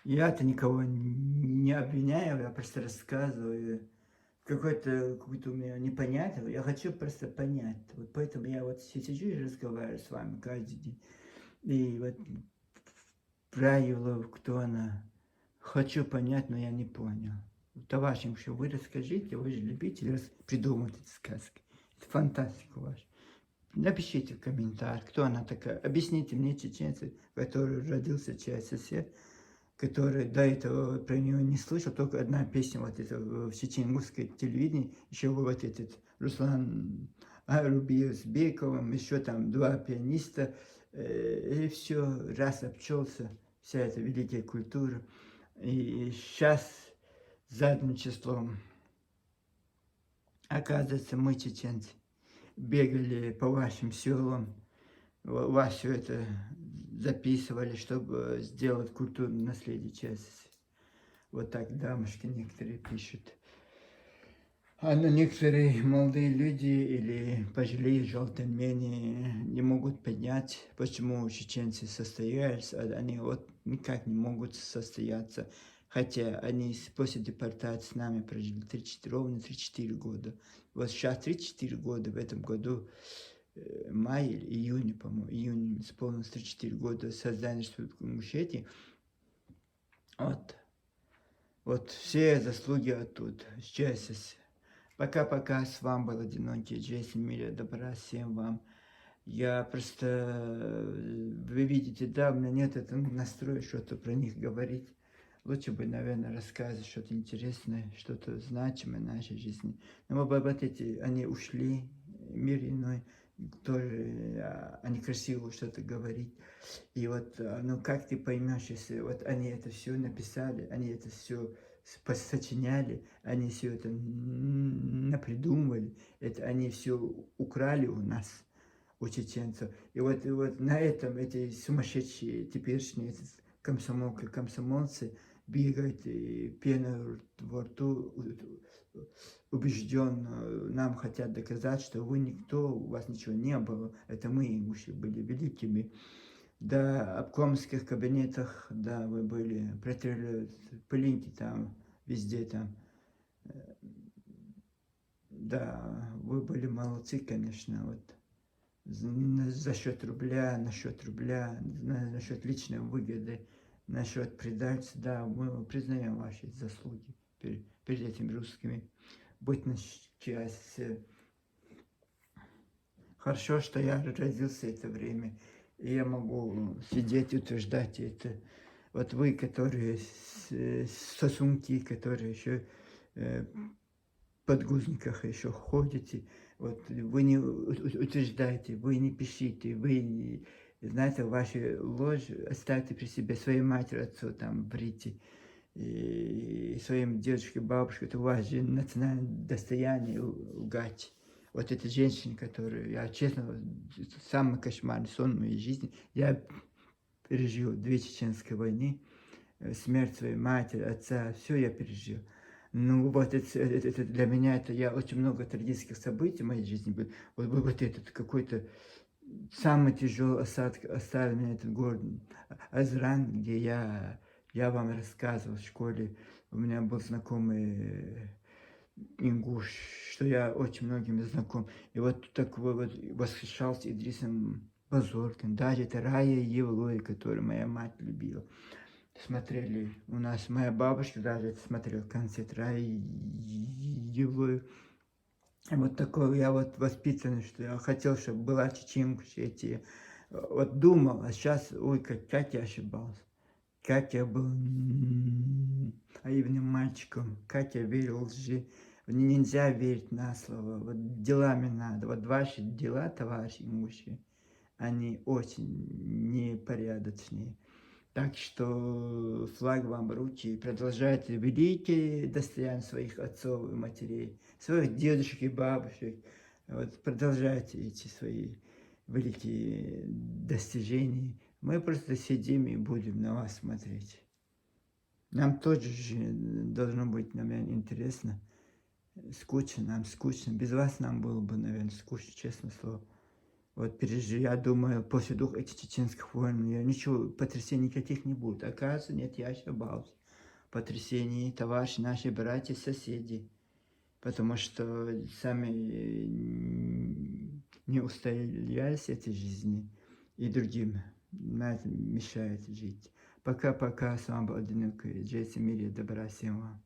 S1: Я-то никого не обвиняю, я просто рассказываю. Какое-то у меня непонятное, я хочу просто понять. Вот поэтому я вот сижу и разговариваю с вами каждый день. И вот правило, кто она, хочу понять, но я не понял. Товарищам, что вы расскажите, вы же любите придумывать эти сказки. Это фантастика ваша. Напишите в комментариях, кто она такая. Объясните мне, чеченцы, который родился в ЧССР, который до этого про нее не слышал, только одна песня вот это в чечен-ингушском телевидении, еще вот этот Руслан Арубиев с Бековым, еще там 2 пианиста, и все, раз обчелся, вся эта великая культура. И сейчас задним числом, оказывается, мы, чеченцы, бегали по вашим селам, вас все это записывали, чтобы сделать культурное наследие ЧССР. Вот так дамушки некоторые пишут. Но некоторые молодые люди или пожилые желтомени не могут понять, почему чеченцы состоялись, а они вот никак не могут состояться. Хотя они после депортации с нами прожили ровно 3-4 года. Вот сейчас 3-4 года, в этом году, мае или июне, по-моему, июне исполнилось 3-4 года создания Республики Ингушетии. Вот все заслуги оттуда. Сейчас. Пока-пока, с вами был одинокий Джейсон, мира добра всем вам. Я просто, вы видите, да, у меня нет этого настроя что-то про них говорить. Лучше бы, наверное, рассказывать что-то интересное, что-то значимое в нашей жизни. Но вот эти, они ушли, мир иной, тоже, они красиво что-то говорить. И вот, ну как ты поймешь, если вот они это все написали, они это все сочиняли, они все это напридумывали, это они все украли у нас, у чеченцев. И вот на этом эти сумасшедшие теперешние комсомолки, комсомольцы бегают, и пена во рту, убежденно нам хотят доказать, что вы никто, у вас ничего не было, это мы, ингуши, были великими. Да, обкомских кабинетах, да, вы были, протерли пылинки там, везде там. Да, вы были молодцы, конечно, вот. За счет рубля, насчет рубля, насчет личной выгоды, насчет предательства, да, мы признаем ваши заслуги перед этими русскими. Будь на счастье. Хорошо, что я родился в это время, и я могу сидеть и утверждать это. Вот вы, которые сосунки, которые еще в подгузниках еще ходите, вот вы не утверждаете, вы не пишите, вы не, знаете, ваши ложь оставьте при себе, своей матери, отцу там врите, и своим дедушке, бабушке, это ваше национальное достояние лгать. Вот эта женщина, которую я, честно, самый кошмарный сон в моей жизни, я пережил 2 чеченские войны, смерть своей матери, отца, все я пережил. Ну, вот это для меня, это я очень много трагических событий в моей жизни было. Вот этот какой-то самый тяжелый осадок оставил меня этот город Азран, где я вам рассказывал в школе. У меня был знакомый ингуш, что я очень многими знаком. И вот так вот восхищался Идрисом Базоркин. Даже это Рая Евлоя, которую моя мать любила. Смотрели у нас, моя бабушка даже это смотрела, концерт Раи Евлоя. Вот такой я вот воспитанный, что я хотел, чтобы была чеченка, эти. Вот думал, а сейчас, ой, как я ошибался. Как я был наивным мальчиком, как я верил лжи. Нельзя верить на слово, вот делами надо. Вот ваши дела, товарищи имущие, они очень непорядочные. Так что флаг вам в руки, продолжайте великие достояния своих отцов и матерей, своих дедушек и бабушек. Вот продолжайте эти свои великие достижения. Мы просто сидим и будем на вас смотреть. Нам тоже же должно быть, наверное, интересно. Скучно, нам скучно. Без вас нам было бы, наверное, скучно, честное слово. Вот я думаю, после 2 этих чеченских войн ничего, потрясений никаких не будет. Оказывается, нет, я ошибался. Потрясений, товарищи, наши братья, соседи. Потому что сами не устоялись этой жизни. И другим на это мешает жить. Пока-пока, с вами был одинокий Джейсон, мире добра всем вам.